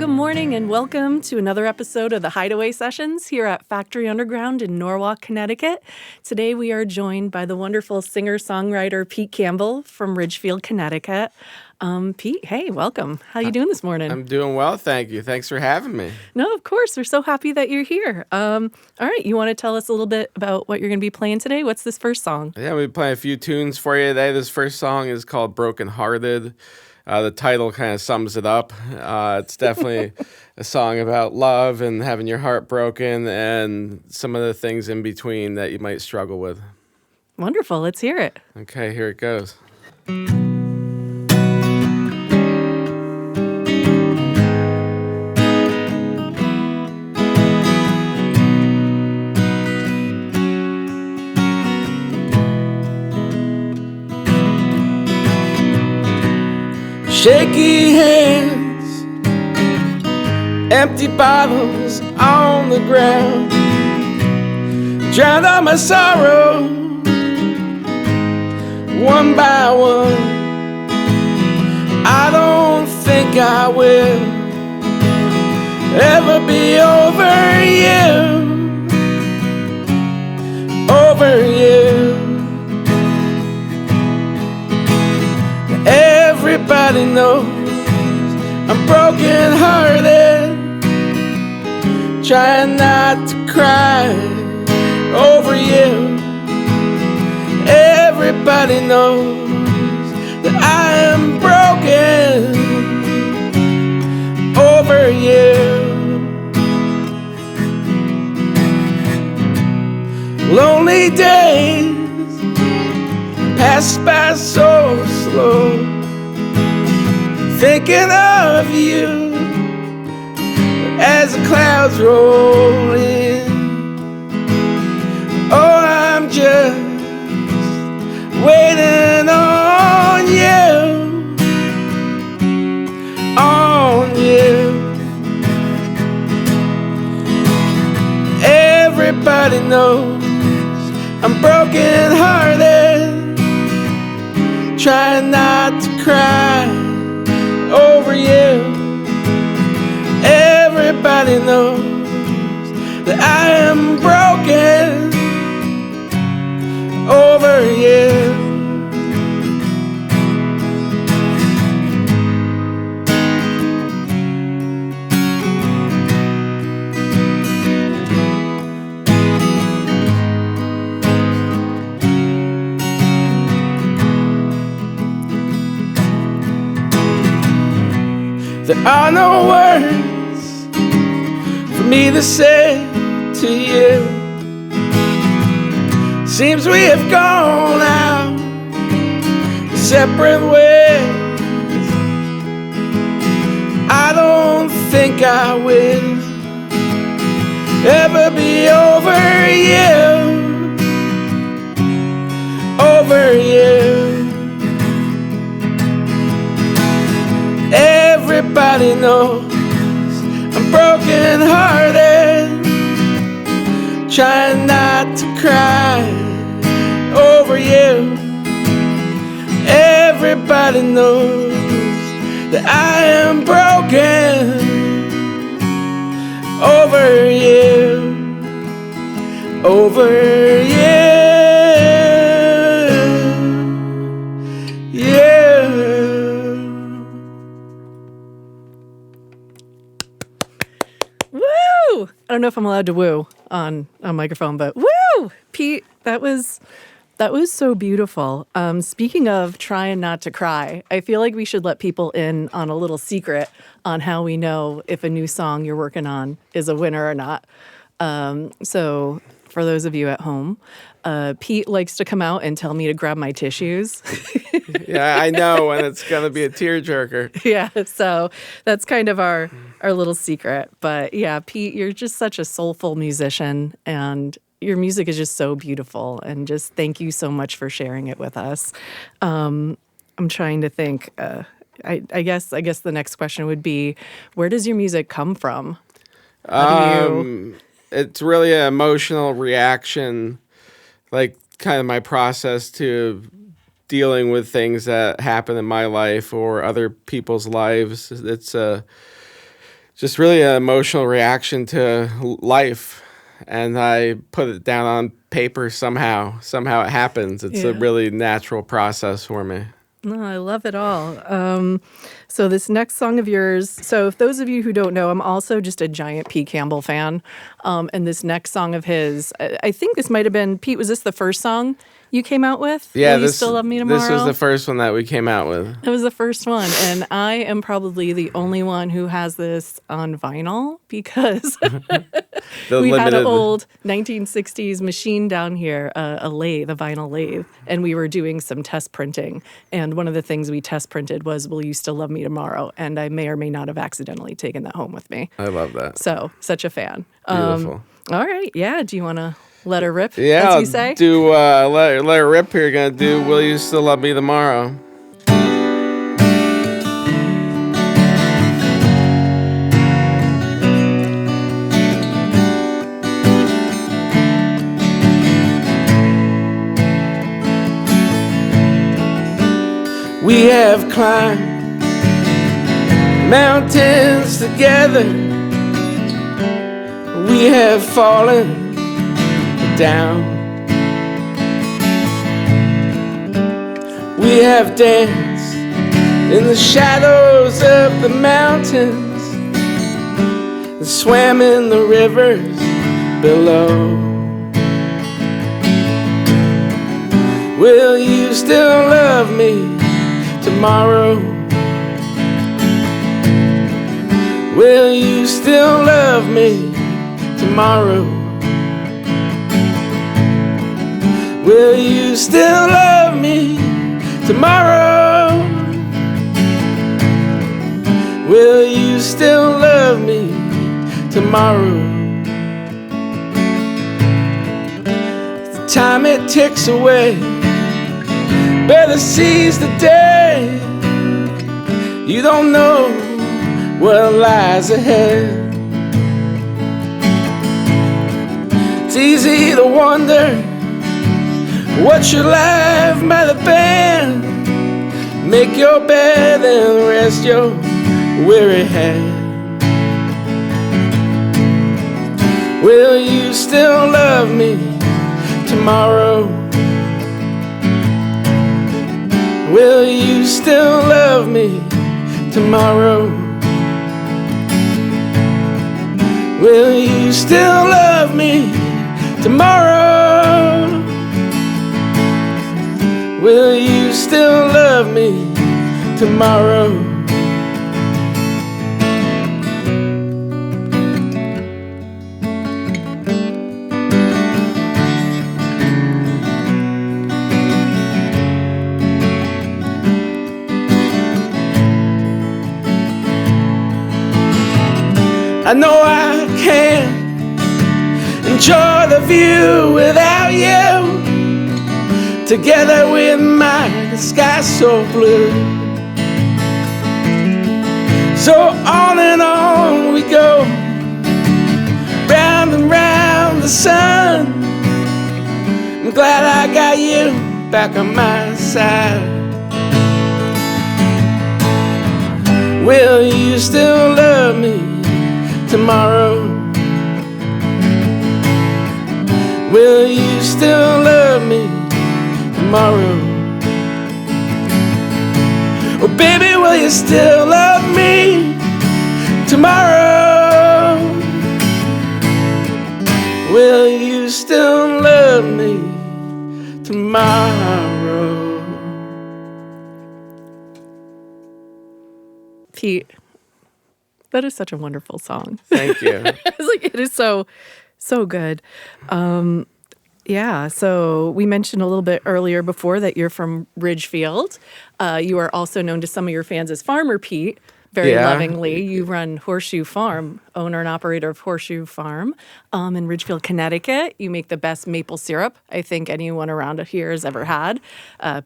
good morning and welcome to another episode of the Hideaway Sessions here at Factory Underground in Norwalk, Connecticut. Today we are joined by the wonderful singer-songwriter Pete Campbell from Ridgefield, Connecticut. Pete, hey, welcome. How you doing this morning? I'm doing well, thank you. Thanks for having me. No, of course. We're so happy that you're here. All right, you want to tell us a little bit about what you're going to be playing today? What's this first song? Yeah, we play a few tunes for you today. This first song is called Broken Hearted. The title kind of sums it up. It's definitely a song about love and having your heart broken and some of the things in between that you might struggle with. Wonderful. Let's hear it. Okay, here it goes. Shaky hands, empty bottles on the ground, drowned out my sorrow, one by one. I don't think I will ever be over you, over you. Everybody knows I'm broken hearted, trying not to cry over you. Everybody knows that I am broken over you. Lonely days pass by so slow, thinking of you as the clouds roll in. Oh, I'm just waiting on you, on you. Everybody knows I'm broken hearted, trying not to cry over you. Everybody knows that I am broken over you. There are no words for me to say to you. Seems we have gone out separate ways. I don't think I will ever be over you, over you. Everybody knows I'm broken hearted, trying not to cry over you. Everybody knows that I am broken over you, over you. I don't know if I'm allowed to woo on microphone, but woo! Pete, that was so beautiful. Speaking of trying not to cry, I feel like we should let people in on a little secret on how we know if a new song you're working on is a winner or not. So for those of you at home, Pete likes to come out and tell me to grab my tissues. Yeah, I know, and it's going to be a tearjerker. Yeah, so that's kind of our little secret. But yeah, Pete, you're just such a soulful musician, and your music is just so beautiful. And just thank you so much for sharing it with us. I'm trying to think. I guess the next question would be, where does your music come from? It's really an emotional reaction, like kind of my process to dealing with things that happen in my life or other people's lives. It's just really an emotional reaction to life. And I put it down on paper somehow. Somehow it happens. It's a Yeah. really natural process for me. No, I love it all. So this next song of yours. So if those of you who don't know, I'm also just a giant Pete Campbell fan. And this next song of his, I think this might have been Pete. Was this the first song you came out with? Yeah, Will You this Still Love Me Tomorrow? this was the first one that we came out with. It was the first one, and I am probably the only one who has this on vinyl because we had an old 1960s machine down here, a lathe, a vinyl lathe, and we were doing some test printing. And one of the things we test printed was "Will You Still Love Me Tomorrow?" And I may or may not have accidentally taken that home with me. I love that. So such a fan. Beautiful. All right, yeah. Do you want to let her rip? Yeah, as you say. I'll do let her rip here. Gonna do "Will You Still Love Me Tomorrow." We have climbed mountains together. We have fallen down. We have danced in the shadows of the mountains and swam in the rivers below. Will you still love me tomorrow? Will you still love me tomorrow? Will you still love me tomorrow? Will you still love me tomorrow? The time it ticks away better seize the day. You don't know what lies ahead. It's easy to wonder what's your life by the band. Make your bed and rest your weary head. Will you still love me tomorrow? Will you still love me tomorrow? Will you still love me tomorrow? Will you still love me tomorrow? I know I can't enjoy the view without you. Together with the sky so blue. So on and on we go, round and round the sun. I'm glad I got you back on my side. Will you still love me tomorrow? Will you still love me tomorrow? Oh baby, will you still love me tomorrow? Will you still love me tomorrow? Pete, that is such a wonderful song. Thank you. It's like, it is so good. Yeah, so we mentioned a little bit earlier before that you're from Ridgefield. You are also known to some of your fans as Farmer Pete, very lovingly. You run Horseshoe Farm, owner and operator of Horseshoe Farm in Ridgefield, Connecticut. You make the best maple syrup I think anyone around here has ever had.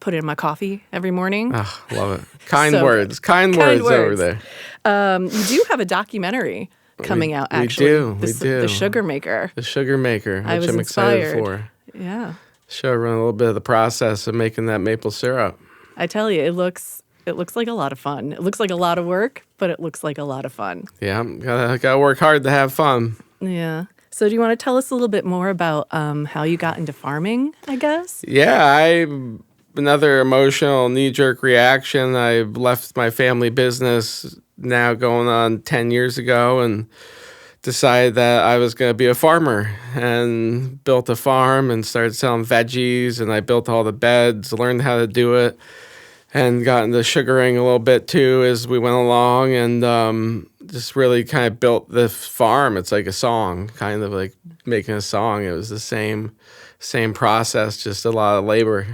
Put it in my coffee every morning. Oh, love it. Kind words over there. You do have a documentary coming out, actually. We do. The Sugar Maker. The Sugar Maker, I which was I'm inspired. excited for. Yeah. Show everyone a little bit of the process of making that maple syrup. I tell you, it looks it looks like a lot of fun. It looks like a lot of work, but it looks like a lot of fun. Yeah, gotta work hard to have fun. Yeah. So do you want to tell us a little bit more about how you got into farming, I guess? Yeah, another emotional knee-jerk reaction. I left my family business now going on 10 years ago and decided that I was going to be a farmer, and built a farm and started selling veggies, and I built all the beds, learned how to do it, and got into sugaring a little bit too as we went along, and just really kind of built the farm. It's like a song, kind of like making a song. It was the same process, just a lot of labor.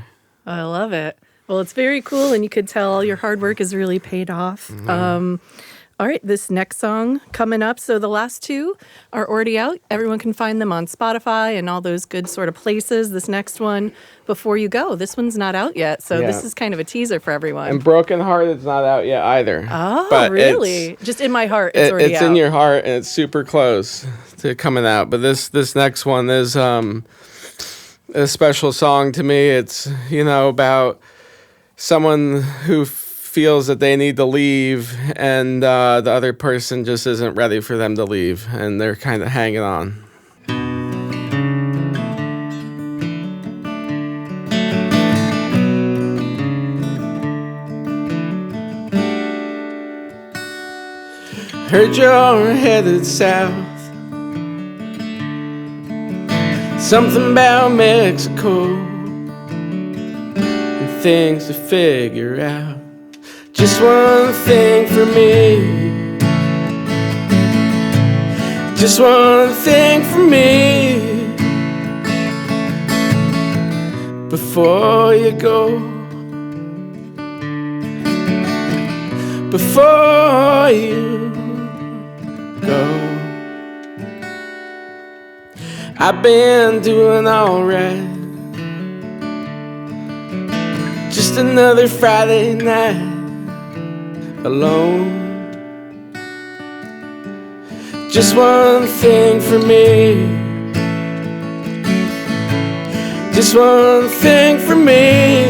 I love it. Well, it's very cool, and you could tell your hard work has really paid off. All right, this next song coming up. So the last two are already out. Everyone can find them on Spotify and all those good sort of places. This next one, Before You Go, this one's not out yet. So this is kind of a teaser for everyone. And Broken Hearted's not out yet either. Oh, but really? Just in my heart, it's already out. It's in your heart, and it's super close to coming out. But this next one is a special song to me. It's, about someone who feels that they need to leave, and the other person just isn't ready for them to leave, and they're kind of hanging on. Heard you're headed south, something about Mexico, and things to figure out. Just one thing for me, just one thing for me, before you go, before you go. I've been doing alright, just another Friday night alone. Just one thing for me, just one thing for me,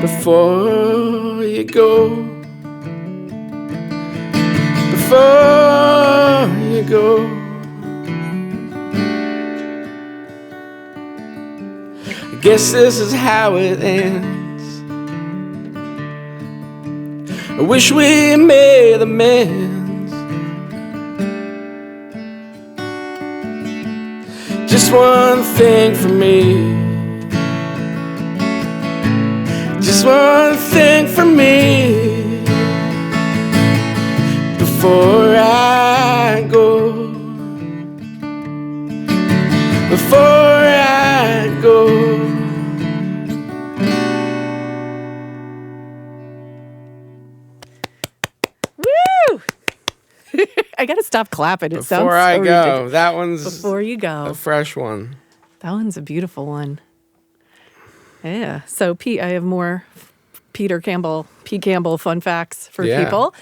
before you go, before you go. I guess this is how it ends. I wish we made amends. Just one thing for me, just one thing for me, before I go, before I go. I gotta stop clapping. It sounds Before I so go, ridiculous. that one's Before you go, a fresh one. That one's a beautiful one. Yeah. So Pete, I have more Pete Campbell fun facts for people.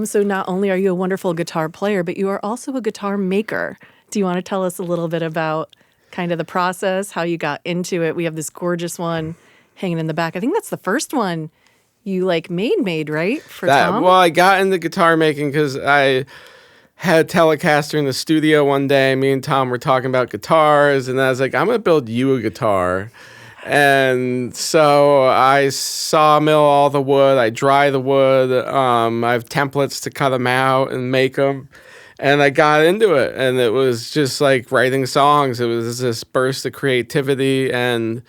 So not only are you a wonderful guitar player, but you are also a guitar maker. Do you want to tell us a little bit about kind of the process, how you got into it? We have this gorgeous one hanging in the back. I think that's the first one you made, right? For Tom? Well, I got into guitar making because I had a Telecaster in the studio one day. Me and Tom were talking about guitars, and I was like, I'm going to build you a guitar. And so I sawmill all the wood. I dry the wood. I have templates to cut them out and make them. And I got into it, and it was just like writing songs. It was this burst of creativity, and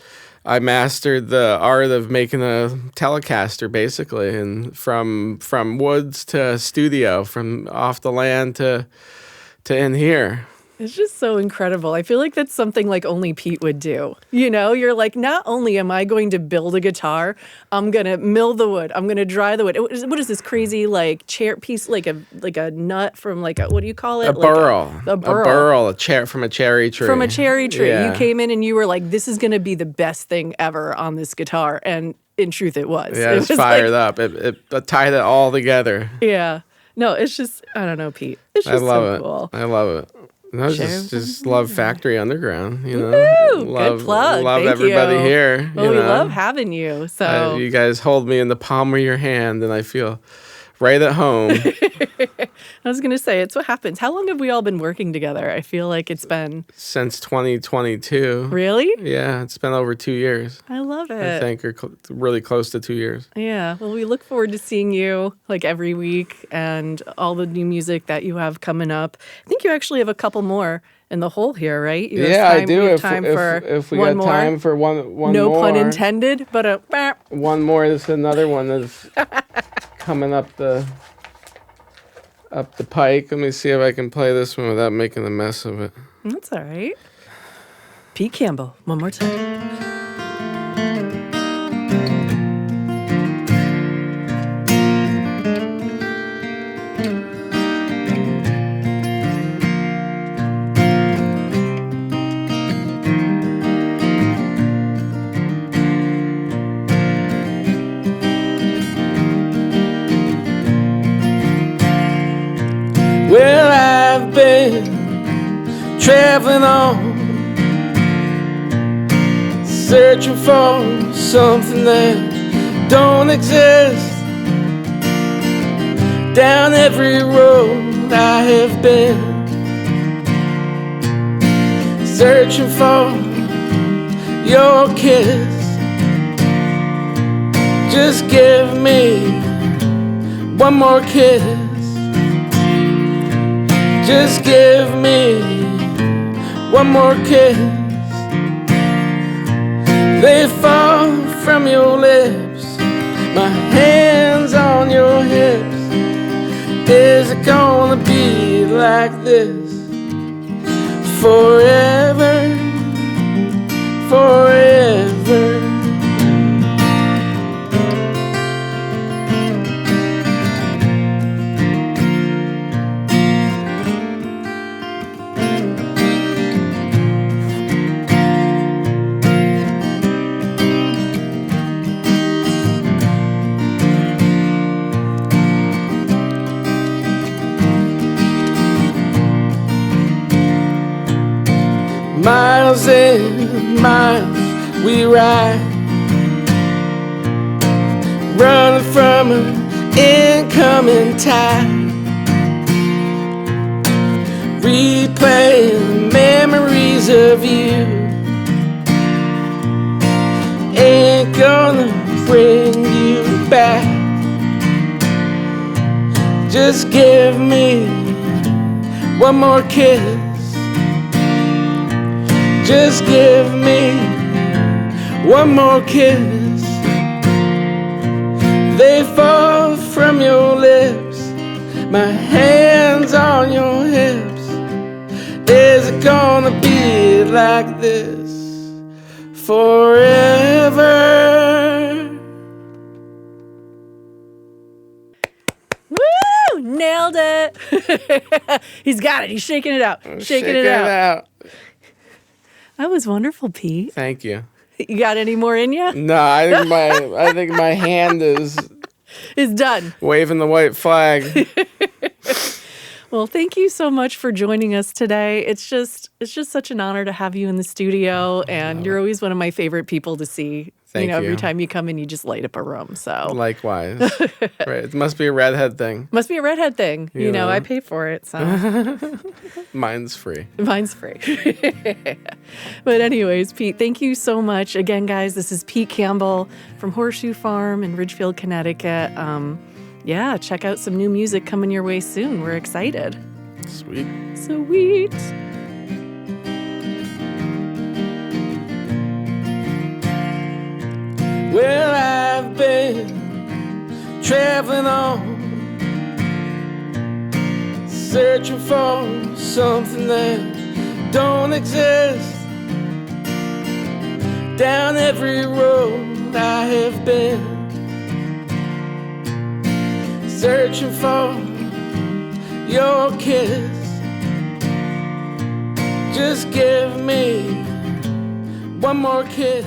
I mastered the art of making a Telecaster, basically, and from woods to studio, from off the land to in here. It's just so incredible. I feel like that's something only Pete would do. You're like, not only am I going to build a guitar, I'm going to mill the wood. I'm going to dry the wood. What is this crazy chair piece, like a nut from what do you call it? A burl. A burl. A burl, from a cherry tree. From a cherry tree. Yeah. You came in and you were like, this is going to be the best thing ever on this guitar. And in truth, it was. Yeah, it was fired up. It tied it all together. Yeah. No, it's just, I don't know, Pete. It's just so cool. I love it. No, Share just love Factory Underground. You know, Woo! love Good plug. love Thank everybody you. here. Well, you we know? love having you. So You guys hold me in the palm of your hand, and I feel right at home. I was going to say, it's what happens. How long have we all been working together? I feel like it's been... Since 2022. Really? Yeah, it's been over 2 years. I love it. I think, or really close to 2 years. Yeah. Well, we look forward to seeing you like every week and all the new music that you have coming up. I think you actually have a couple more in the hole here, right? I do. We have time for if we one got more. time for one No more. pun intended, but one more. There's another one that's coming up the pike. Let me see if I can play this one without making a mess of it. That's all right. Pete Campbell, one more time. Well, I've been traveling on, searching for something that don't exist. Down every road I have been, searching for your kiss. Just give me one more kiss. Just give me one more kiss. They fall from your lips, my hands on your hips. Is it gonna be like this forever, forever? Miles and miles we ride, running from an incoming tide, replaying memories of you. Ain't gonna bring you back. Just give me one more kiss. Just give me one more kiss. They fall from your lips, my hands on your hips. Is it gonna be like this forever? Woo! Nailed it. He's got it. He's shaking it out. Shaking it out. That was wonderful, Pete. Thank you. You got any more in you? No, I think my hand is done. waving the white flag. Well, thank you so much for joining us today. It's just such an honor to have you in the studio, and you're always one of my favorite people to see. Thank you. Every time you come in, you just light up a room. So Likewise. Right. It must be a redhead thing. Must be a redhead thing. You know. I pay for it, so Mine's free. Mine's free. But anyways, Pete, thank you so much. Again, guys, this is Pete Campbell from Horseshoe Farm in Ridgefield, Connecticut. Yeah, check out some new music coming your way soon. We're excited. Sweet. Sweet. Well, I've been traveling on, searching for something that don't exist. Down every road I have been, searching for your kiss. Just give me one more kiss.